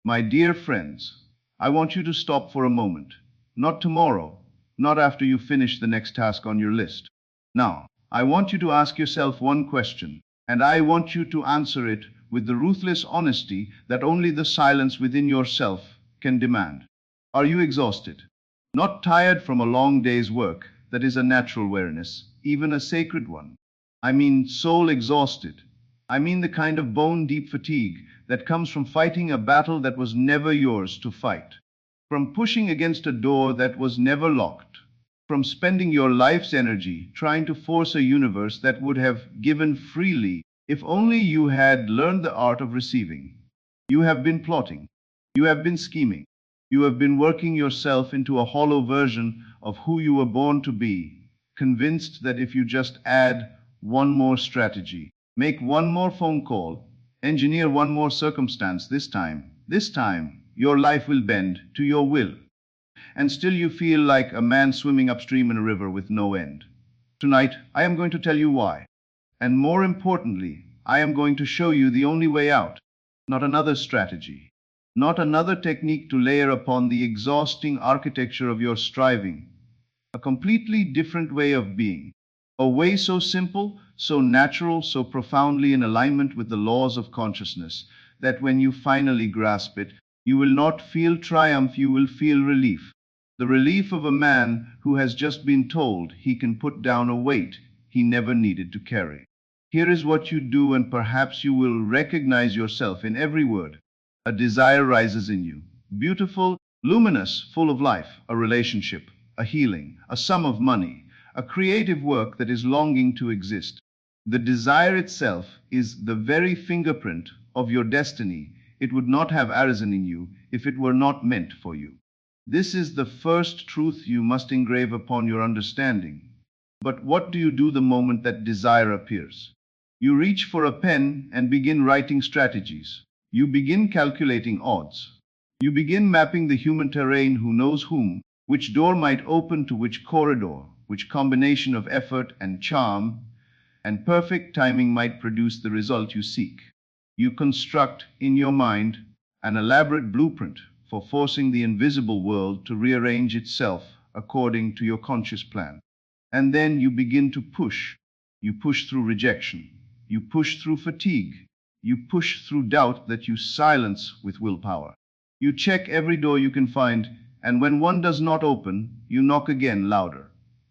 My dear friends, I want you to stop for a moment. Not tomorrow, not after you finish the next task on your list. Now, I want you to ask yourself one question, and I want you to answer it with the ruthless honesty that only the silence within yourself can demand. Are you exhausted? Not tired from a long day's work, that is a natural weariness, even a sacred one. I mean soul exhausted. I mean the kind of bone-deep fatigue that comes from fighting a battle that was never yours to fight, from pushing against a door that was never locked, from spending your life's energy trying to force a universe that would have given freely if only you had learned the art of receiving. You have been plotting. You have been scheming. You have been working yourself into a hollow version of who you were born to be, convinced that if you just add one more strategy, make one more phone call, engineer one more circumstance this time, your life will bend to your will. And still you feel like a man swimming upstream in a river with no end. Tonight, I am going to tell you why. And more importantly, I am going to show you the only way out, not another strategy, not another technique to layer upon the exhausting architecture of your striving, a completely different way of being, a way so simple, so natural, so profoundly in alignment with the laws of consciousness, that when you finally grasp it, you will not feel triumph, you will feel relief. The relief of a man who has just been told he can put down a weight he never needed to carry. Here is what you do, and perhaps you will recognize yourself in every word. A desire rises in you, beautiful, luminous, full of life, a relationship, a healing, a sum of money, a creative work that is longing to exist. The desire itself is the very fingerprint of your destiny. It would not have arisen in you if it were not meant for you. This is the first truth you must engrave upon your understanding. But what do you do the moment that desire appears? You reach for a pen and begin writing strategies. You begin calculating odds. You begin mapping the human terrain, who knows whom, which door might open to which corridor, which combination of effort and charm and perfect timing might produce the result you seek. You construct in your mind an elaborate blueprint for forcing the invisible world to rearrange itself according to your conscious plan. And then you begin to push. You push through rejection. You push through fatigue. You push through doubt that you silence with willpower. You check every door you can find, and when one does not open, you knock again louder.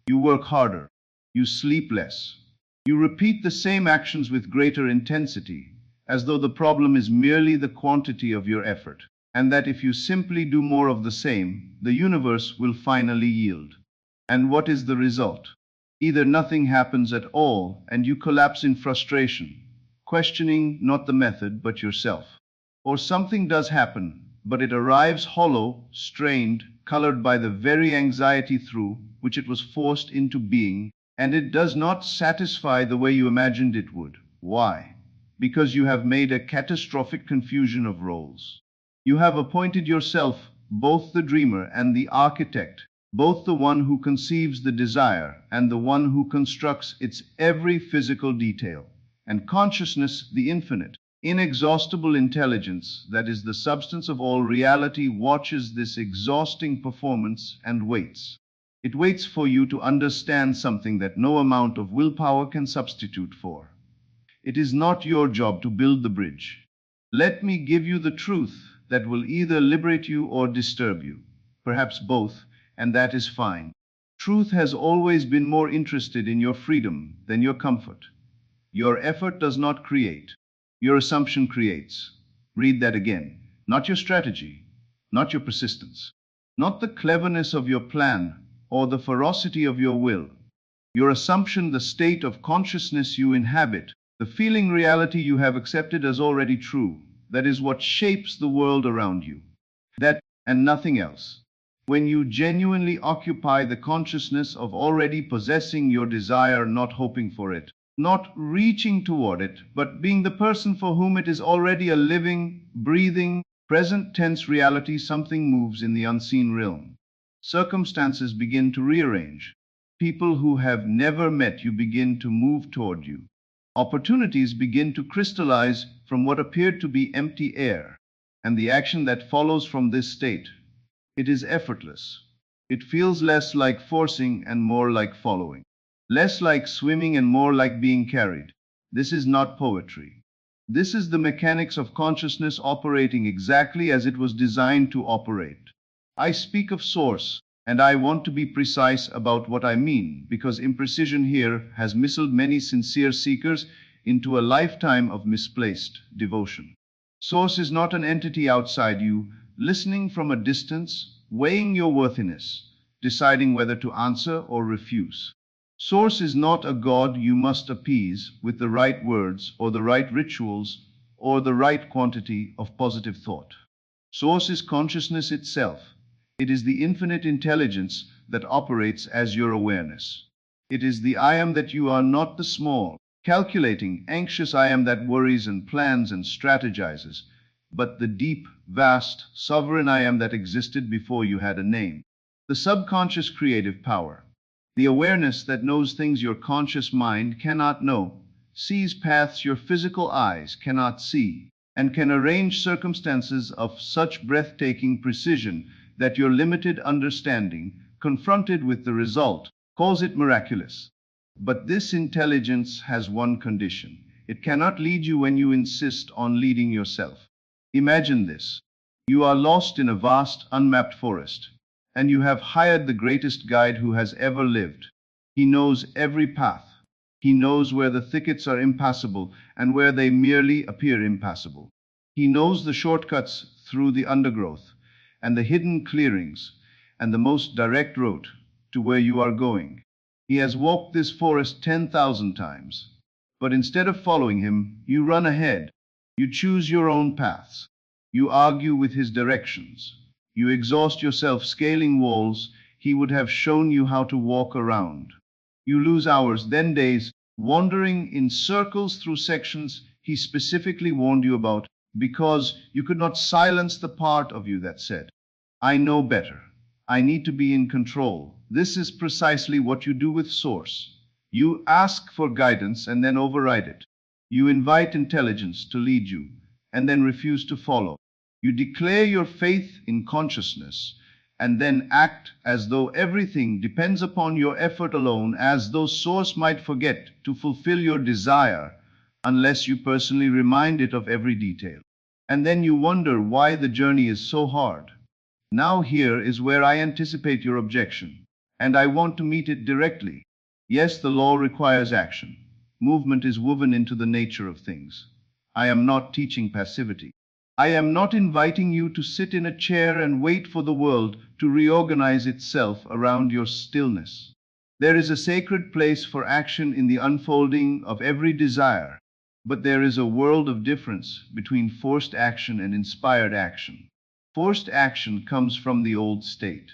You work harder. You sleep less. You repeat the same actions with greater intensity, as though the problem is merely the quantity of your effort, and that if you simply do more of the same, the universe will finally yield. And what is the result? Either nothing happens at all, and you collapse in frustration, questioning not the method but yourself. Or something does happen, but it arrives hollow, strained, colored by the very anxiety through which it was forced into being, and it does not satisfy the way you imagined it would. Why? Because you have made a catastrophic confusion of roles. You have appointed yourself both the dreamer and the architect, both the one who conceives the desire and the one who constructs its every physical detail. And consciousness, the infinite, inexhaustible intelligence that is the substance of all reality, watches this exhausting performance and waits. It waits for you to understand something that no amount of willpower can substitute for. It is not your job to build the bridge. Let me give you the truth that will either liberate you or disturb you, perhaps both, and that is fine. Truth has always been more interested in your freedom than your comfort. Your effort does not create. Your assumption creates. Read that again. Not your strategy, not your persistence, not the cleverness of your plan or the ferocity of your will. Your assumption, the state of consciousness you inhabit, the feeling reality you have accepted as already true, that is what shapes the world around you. That and nothing else. When you genuinely occupy the consciousness of already possessing your desire, not hoping for it, not reaching toward it, but being the person for whom it is already a living, breathing, present tense reality, something moves in the unseen realm. Circumstances begin to rearrange. People who have never met you begin to move toward you. Opportunities begin to crystallize from what appeared to be empty air. and the action that follows from this state. It is effortless. It feels less like forcing and more like following, less like swimming and more like being carried. This is not poetry. This is the mechanics of consciousness operating exactly as it was designed to operate. I speak of source, and I want to be precise about what I mean, because imprecision here has misled many sincere seekers into a lifetime of misplaced devotion. Source is not an entity outside you, listening from a distance, weighing your worthiness, deciding whether to answer or refuse. Source is not a God you must appease with the right words or the right rituals or the right quantity of positive thought. Source is consciousness itself. It is the infinite intelligence that operates as your awareness. It is the I am that you are, not the small, calculating, anxious I am that worries and plans and strategizes, but the deep, vast, sovereign I am that existed before you had a name. The subconscious creative power. The awareness that knows things your conscious mind cannot know, sees paths your physical eyes cannot see, and can arrange circumstances of such breathtaking precision that your limited understanding, confronted with the result, calls it miraculous. But this intelligence has one condition. It cannot lead you when you insist on leading yourself. Imagine this. You are lost in a vast, unmapped forest, and you have hired the greatest guide who has ever lived. He knows every path. He knows where the thickets are impassable and where they merely appear impassable. He knows the shortcuts through the undergrowth and the hidden clearings and the most direct route to where you are going. He has walked this forest 10,000 times. But instead of following him, you run ahead. You choose your own paths. You argue with his directions. You exhaust yourself scaling walls he would have shown you how to walk around. You lose hours, then days, wandering in circles through sections he specifically warned you about because you could not silence the part of you that said, I know better. I need to be in control. This is precisely what you do with Source. You ask for guidance and then override it. You invite intelligence to lead you and then refuse to follow. You declare your faith in consciousness and then act as though everything depends upon your effort alone, as though Source might forget to fulfill your desire unless you personally remind it of every detail. And then you wonder why the journey is so hard. Now here is where I anticipate your objection, and I want to meet it directly. Yes, the law requires action. Movement is woven into the nature of things. I am not teaching passivity. I am not inviting you to sit in a chair and wait for the world to reorganize itself around your stillness. There is a sacred place for action in the unfolding of every desire, but there is a world of difference between forced action and inspired action. Forced action comes from the old state.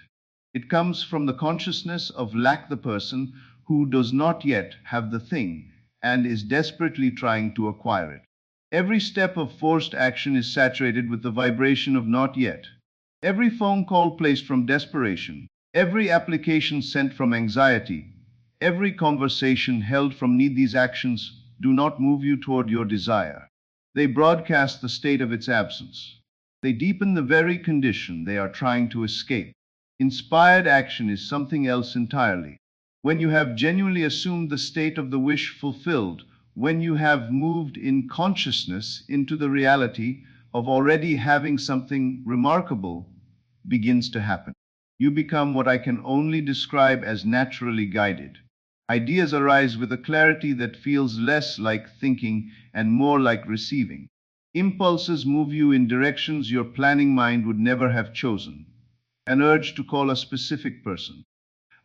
It comes from the consciousness of lack, the person who does not yet have the thing and is desperately trying to acquire it. Every step of forced action is saturated with the vibration of not yet. Every phone call placed from desperation, every application sent from anxiety, every conversation held from need. These actions do not move you toward your desire. They broadcast the state of its absence. They deepen the very condition they are trying to escape. Inspired action is something else entirely. When you have genuinely assumed the state of the wish fulfilled, when you have moved in consciousness into the reality of already having something remarkable begins to happen. You become what I can only describe as naturally guided. Ideas arise with a clarity that feels less like thinking and more like receiving. Impulses move you in directions your planning mind would never have chosen. An urge to call a specific person.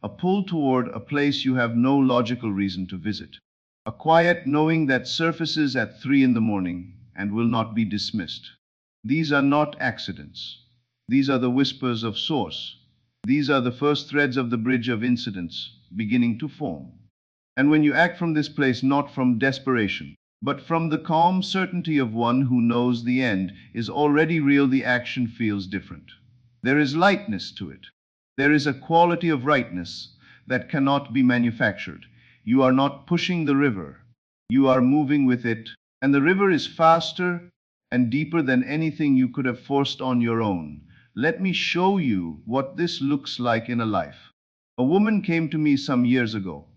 A pull toward a place you have no logical reason to visit. A quiet knowing that surfaces at 3 in the morning and will not be dismissed. These are not accidents. These are the whispers of Source. These are the first threads of the bridge of incidents beginning to form. And when you act from this place, not from desperation, but from the calm certainty of one who knows the end is already real, the action feels different. There is lightness to it. There is a quality of rightness that cannot be manufactured. You are not pushing the river. You are moving with it, and the river is faster and deeper than anything you could have forced on your own. Let me show you what this looks like in a life. A woman came to me some years ago.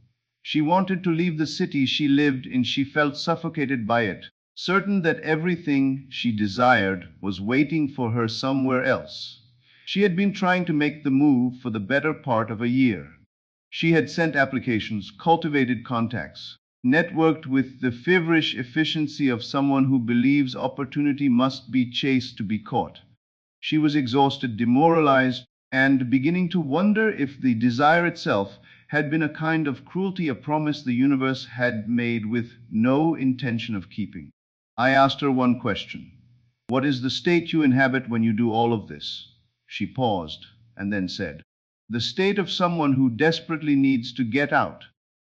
She wanted to leave the city she lived in. She felt suffocated by it, certain that everything she desired was waiting for her somewhere else. She had been trying to make the move for the better part of a year. She had sent applications, cultivated contacts, networked with the feverish efficiency of someone who believes opportunity must be chased to be caught. She was exhausted, demoralized, and beginning to wonder if the desire itself had been a kind of cruelty, a promise the universe had made with no intention of keeping. I asked her one question. What is the state you inhabit when you do all of this? She paused and then said, the state of someone who desperately needs to get out.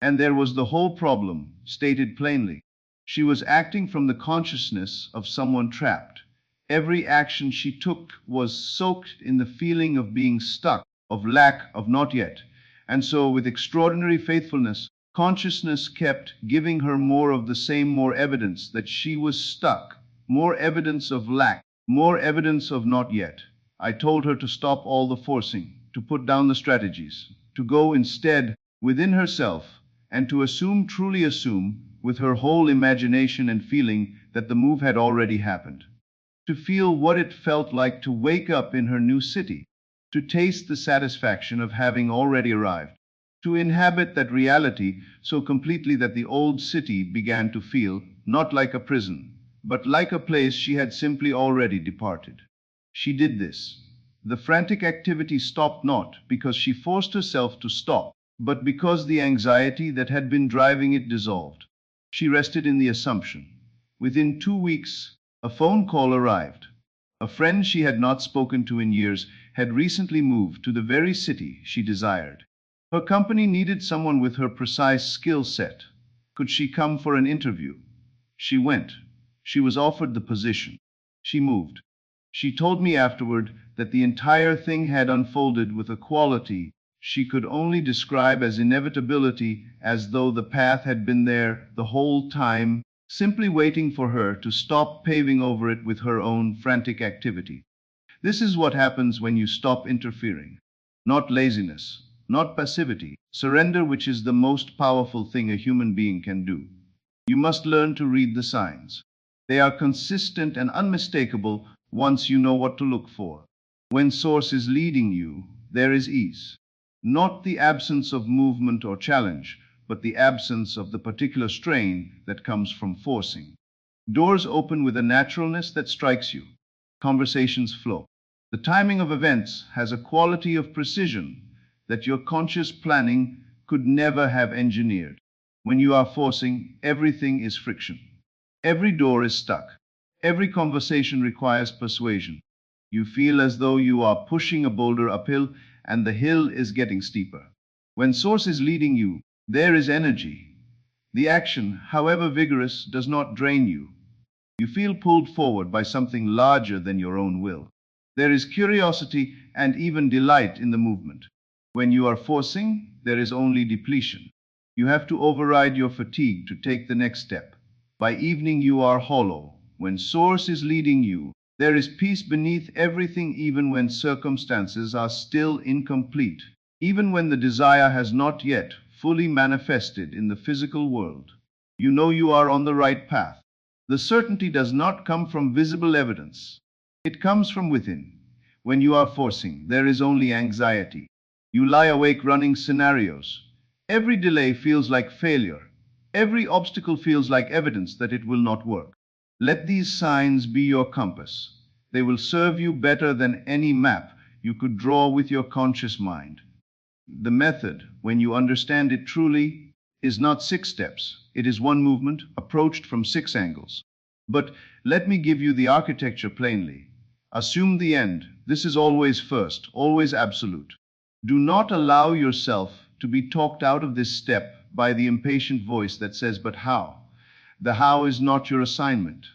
And there was the whole problem, stated plainly. She was acting from the consciousness of someone trapped. Every action she took was soaked in the feeling of being stuck, of lack, of not yet. And so, with extraordinary faithfulness, consciousness kept giving her more of the same, more evidence that she was stuck, more evidence of lack, more evidence of not yet. I told her to stop all the forcing, to put down the strategies, to go instead within herself, and to assume, truly assume, with her whole imagination and feeling that the move had already happened. To feel what it felt like to wake up in her new city, to taste the satisfaction of having already arrived, to inhabit that reality so completely that the old city began to feel not like a prison, but like a place she had simply already departed. She did this. The frantic activity stopped not because she forced herself to stop, but because the anxiety that had been driving it dissolved. She rested in the assumption. Within 2 weeks, a phone call arrived. A friend she had not spoken to in years had recently moved to the very city she desired. Her company needed someone with her precise skill set. Could she come for an interview? She went. She was offered the position. She moved. She told me afterward that the entire thing had unfolded with a quality she could only describe as inevitability, as though the path had been there the whole time, simply waiting for her to stop paving over it with her own frantic activity. This is what happens when you stop interfering. Not laziness, not passivity, surrender, which is the most powerful thing a human being can do. You must learn to read the signs. They are consistent and unmistakable once you know what to look for. When Source is leading you, there is ease. Not the absence of movement or challenge, but the absence of the particular strain that comes from forcing. Doors open with a naturalness that strikes you. Conversations flow. The timing of events has a quality of precision that your conscious planning could never have engineered. When you are forcing, everything is friction. Every door is stuck. Every conversation requires persuasion. You feel as though you are pushing a boulder uphill and the hill is getting steeper. When Source is leading you, there is energy. The action, however vigorous, does not drain you. You feel pulled forward by something larger than your own will. There is curiosity and even delight in the movement. When you are forcing, there is only depletion. You have to override your fatigue to take the next step. By evening you are hollow. When Source is leading you, there is peace beneath everything, even when circumstances are still incomplete, even when the desire has not yet fully manifested in the physical world. You know you are on the right path. The certainty does not come from visible evidence. It comes from within. When you are forcing, there is only anxiety. You lie awake running scenarios. Every delay feels like failure. Every obstacle feels like evidence that it will not work. Let these signs be your compass. They will serve you better than any map you could draw with your conscious mind. The method, when you understand it truly, is not 6 steps. It is one movement approached from 6 angles. But let me give you the architecture plainly. Assume the end. This is always first, always absolute. Do not allow yourself to be talked out of this step by the impatient voice that says, but how? The how is not your assignment.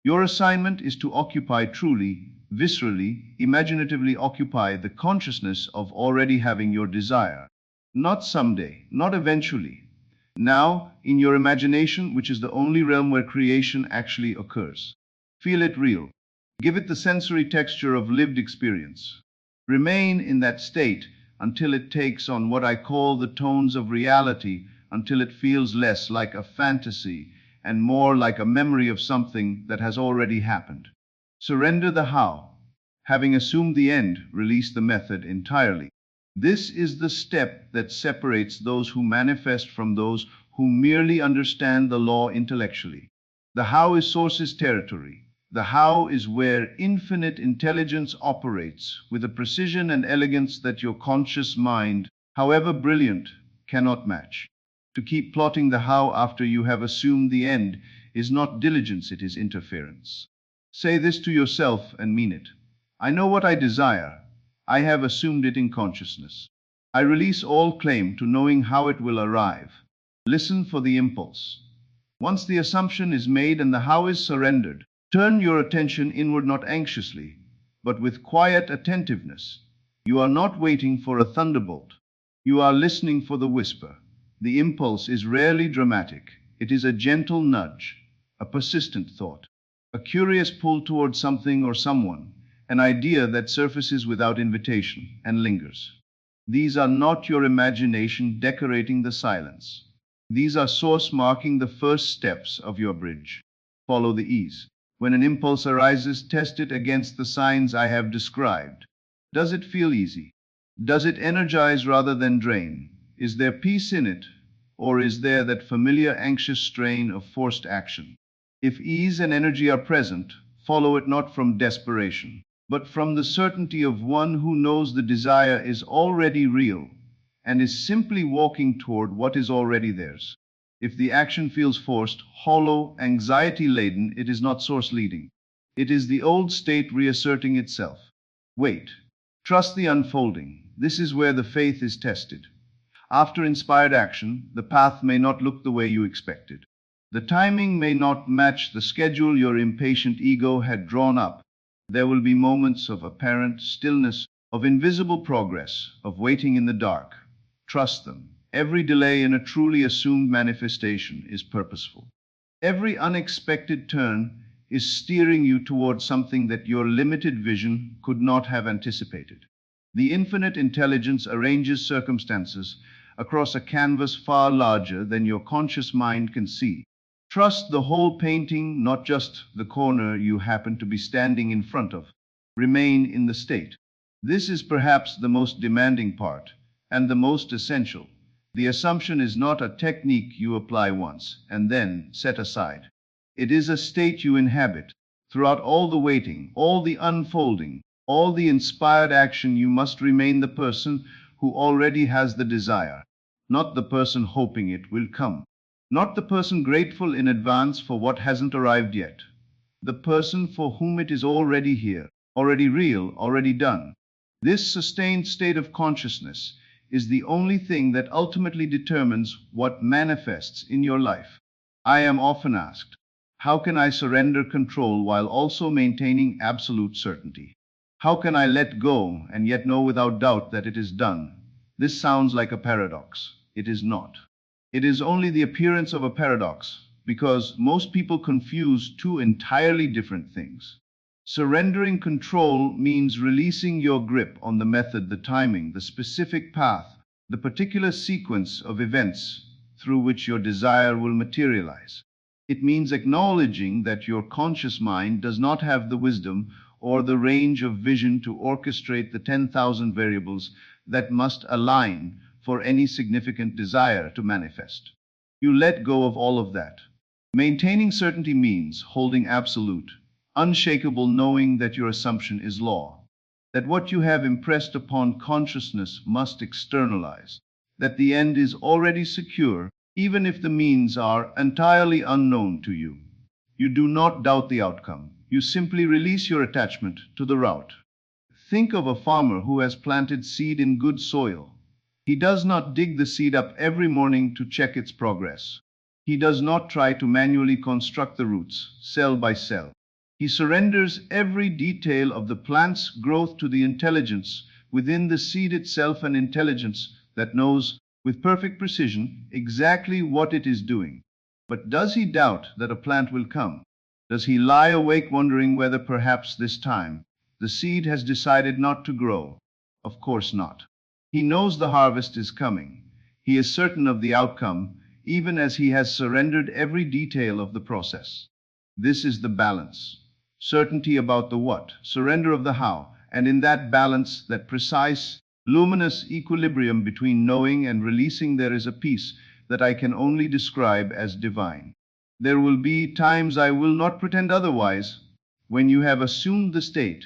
Your assignment is to occupy truly, viscerally, imaginatively occupy the consciousness of already having your desire. Not someday, not eventually. Now, in your imagination, which is the only realm where creation actually occurs. Feel it real. Give it the sensory texture of lived experience. Remain in that state until it takes on what I call the tones of reality, until it feels less like a fantasy and more like a memory of something that has already happened. Surrender the how. Having assumed the end, release the method entirely. This is the step that separates those who manifest from those who merely understand the law intellectually. The how is source's territory. The how is where infinite intelligence operates with a precision and elegance that your conscious mind, however brilliant, cannot match. To keep plotting the how after you have assumed the end is not diligence, it is interference. Say this to yourself and mean it. I know what I desire. I have assumed it in consciousness. I release all claim to knowing how it will arrive. Listen for the impulse. Once the assumption is made and the how is surrendered, turn your attention inward, not anxiously, but with quiet attentiveness. You are not waiting for a thunderbolt. You are listening for the whisper. The impulse is rarely dramatic. It is a gentle nudge, a persistent thought, a curious pull toward something or someone, an idea that surfaces without invitation and lingers. These are not your imagination decorating the silence. These are source marking the first steps of your bridge. Follow the ease. When an impulse arises, test it against the signs I have described. Does it feel easy? Does it energize rather than drain? Is there peace in it? Or is there that familiar anxious strain of forced action? If ease and energy are present, follow it not from desperation, but from the certainty of one who knows the desire is already real and is simply walking toward what is already theirs. If the action feels forced, hollow, anxiety-laden, it is not source-leading. It is the old state reasserting itself. Wait. Trust the unfolding. This is where the faith is tested. After inspired action, the path may not look the way you expected. The timing may not match the schedule your impatient ego had drawn up. There will be moments of apparent stillness, of invisible progress, of waiting in the dark. Trust them. Every delay in a truly assumed manifestation is purposeful. Every unexpected turn is steering you towards something that your limited vision could not have anticipated. The infinite intelligence arranges circumstances across a canvas far larger than your conscious mind can see. Trust the whole painting, not just the corner you happen to be standing in front of. Remain in the state. This is perhaps the most demanding part, and the most essential. The assumption is not a technique you apply once and then set aside. It is a state you inhabit. Throughout all the waiting, all the unfolding, all the inspired action, you must remain the person who already has the desire, not the person hoping it will come. Not the person grateful in advance for what hasn't arrived yet. The person for whom it is already here, already real, already done. This sustained state of consciousness is the only thing that ultimately determines what manifests in your life. I am often asked, how can I surrender control while also maintaining absolute certainty? How can I let go and yet know without doubt that it is done? This sounds like a paradox. It is not. It is only the appearance of a paradox, because most people confuse two entirely different things. Surrendering control means releasing your grip on the method, the timing, the specific path, the particular sequence of events through which your desire will materialize. It means acknowledging that your conscious mind does not have the wisdom or the range of vision to orchestrate the 10,000 variables that must align for any significant desire to manifest. You let go of all of that. Maintaining certainty means holding absolute, unshakable knowing that your assumption is law, that what you have impressed upon consciousness must externalize, that the end is already secure, even if the means are entirely unknown to you. You do not doubt the outcome. You simply release your attachment to the route. Think of a farmer who has planted seed in good soil. He does not dig the seed up every morning to check its progress. He does not try to manually construct the roots, cell by cell. He surrenders every detail of the plant's growth to the intelligence within the seed itself, an intelligence that knows with perfect precision exactly what it is doing. But does he doubt that a plant will come? Does he lie awake wondering whether perhaps this time the seed has decided not to grow? Of course not. He knows the harvest is coming. He is certain of the outcome, even as he has surrendered every detail of the process. This is the balance. Certainty about the what, surrender of the how, and in that balance, that precise, luminous equilibrium between knowing and releasing, there is a peace that I can only describe as divine. There will be times, I will not pretend otherwise, when you have assumed the state,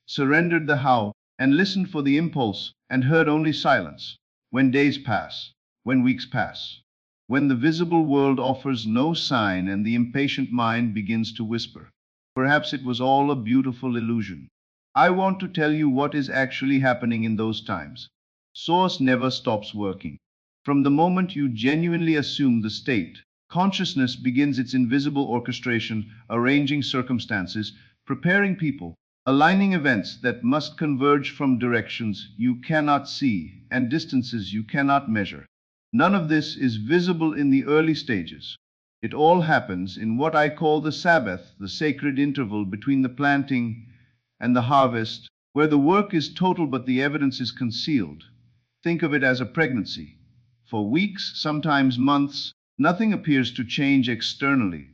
surrendered the how, and listened for the impulse, and heard only silence. When days pass, when weeks pass, when the visible world offers no sign and the impatient mind begins to whisper, perhaps it was all a beautiful illusion. I want to tell you what is actually happening in those times. Source never stops working. From the moment you genuinely assume the state, consciousness begins its invisible orchestration, arranging circumstances, preparing people, aligning events that must converge from directions you cannot see and distances you cannot measure. None of this is visible in the early stages. It all happens in what I call the Sabbath, the sacred interval between the planting and the harvest, where the work is total but the evidence is concealed. Think of it as a pregnancy. For weeks, sometimes months, nothing appears to change externally.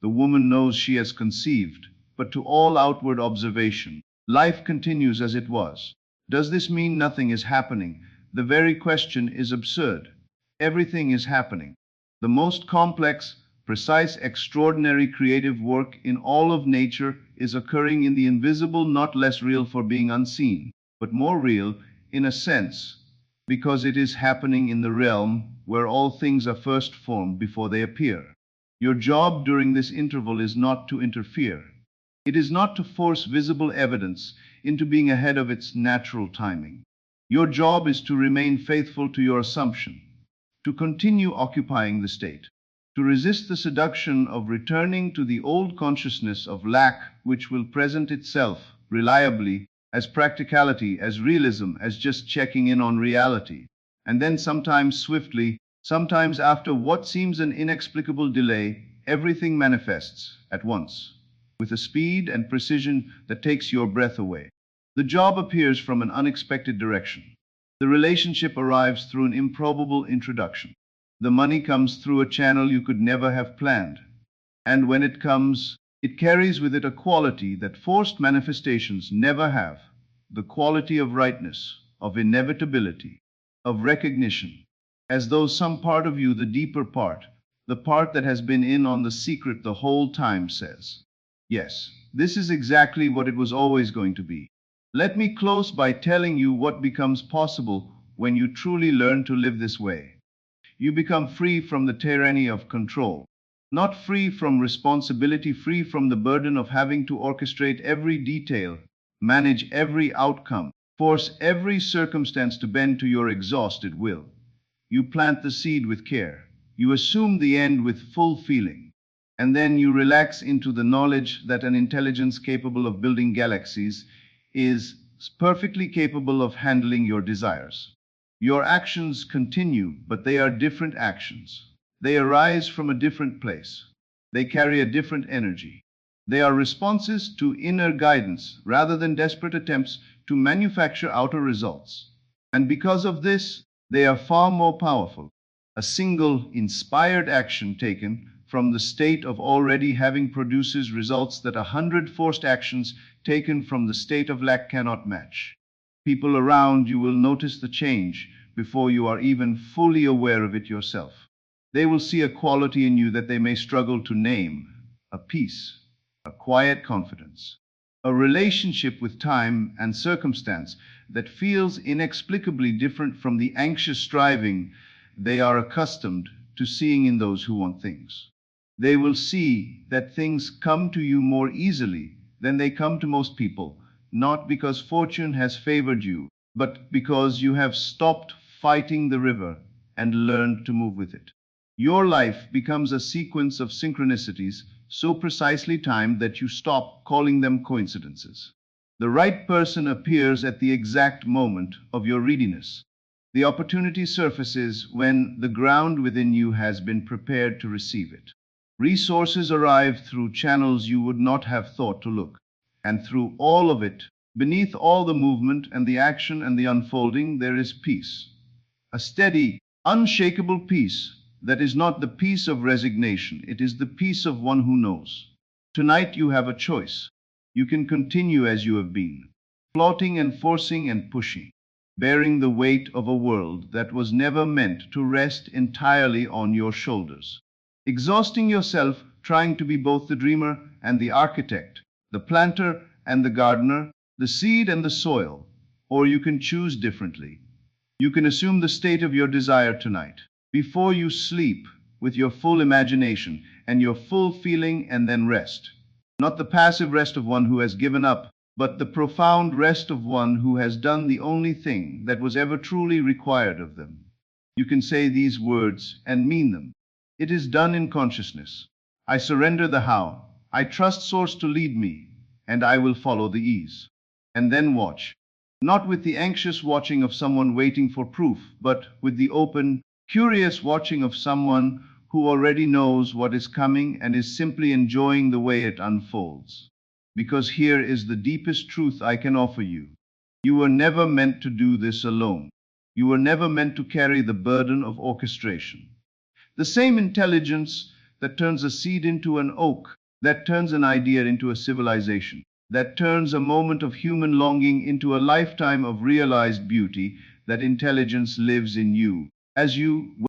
The woman knows she has conceived, but to all outward observation, life continues as it was. Does this mean nothing is happening? The very question is absurd. Everything is happening. The most complex, precise, extraordinary creative work in all of nature is occurring in the invisible, not less real for being unseen, but more real in a sense, because it is happening in the realm where all things are first formed before they appear. Your job during this interval is not to interfere. It is not to force visible evidence into being ahead of its natural timing. Your job is to remain faithful to your assumption, to continue occupying the state, to resist the seduction of returning to the old consciousness of lack, which will present itself reliably as practicality, as realism, as just checking in on reality, and then sometimes swiftly, sometimes after what seems an inexplicable delay, everything manifests at once, with a speed and precision that takes your breath away. The job appears from an unexpected direction. The relationship arrives through an improbable introduction. The money comes through a channel you could never have planned. And when it comes, it carries with it a quality that forced manifestations never have. The quality of rightness, of inevitability, of recognition. As though some part of you, the deeper part, the part that has been in on the secret the whole time, says, yes, this is exactly what it was always going to be. Let me close by telling you what becomes possible when you truly learn to live this way. You become free from the tyranny of control, not free from responsibility, free from the burden of having to orchestrate every detail, manage every outcome, force every circumstance to bend to your exhausted will. You plant the seed with care. You assume the end with full feeling. And then you relax into the knowledge that an intelligence capable of building galaxies is perfectly capable of handling your desires. Your actions continue, but they are different actions. They arise from a different place. They carry a different energy. They are responses to inner guidance rather than desperate attempts to manufacture outer results. And because of this, they are far more powerful. A single inspired action taken from the state of already having produces results that 100 forced actions taken from the state of lack cannot match. People around you will notice the change before you are even fully aware of it yourself. They will see a quality in you that they may struggle to name, a peace, a quiet confidence, a relationship with time and circumstance that feels inexplicably different from the anxious striving they are accustomed to seeing in those who want things. They will see that things come to you more easily than they come to most people, not because fortune has favored you, but because you have stopped fighting the river and learned to move with it. Your life becomes a sequence of synchronicities so precisely timed that you stop calling them coincidences. The right person appears at the exact moment of your readiness. The opportunity surfaces when the ground within you has been prepared to receive it. Resources arrive through channels you would not have thought to look. And through all of it, beneath all the movement and the action and the unfolding, there is peace. A steady, unshakable peace that is not the peace of resignation, it is the peace of one who knows. Tonight you have a choice. You can continue as you have been, plotting and forcing and pushing, bearing the weight of a world that was never meant to rest entirely on your shoulders, exhausting yourself trying to be both the dreamer and the architect, the planter and the gardener, the seed and the soil. Or you can choose differently. You can assume the state of your desire tonight, before you sleep, with your full imagination and your full feeling, and then rest. Not the passive rest of one who has given up, but the profound rest of one who has done the only thing that was ever truly required of them. You can say these words and mean them. It is done in consciousness. I surrender the how. I trust Source to lead me, and I will follow the ease. And then watch. Not with the anxious watching of someone waiting for proof, but with the open, curious watching of someone who already knows what is coming and is simply enjoying the way it unfolds. Because here is the deepest truth I can offer you. You were never meant to do this alone. You were never meant to carry the burden of orchestration. The same intelligence that turns a seed into an oak, that turns an idea into a civilization, that turns a moment of human longing into a lifetime of realized beauty, that intelligence lives in you as you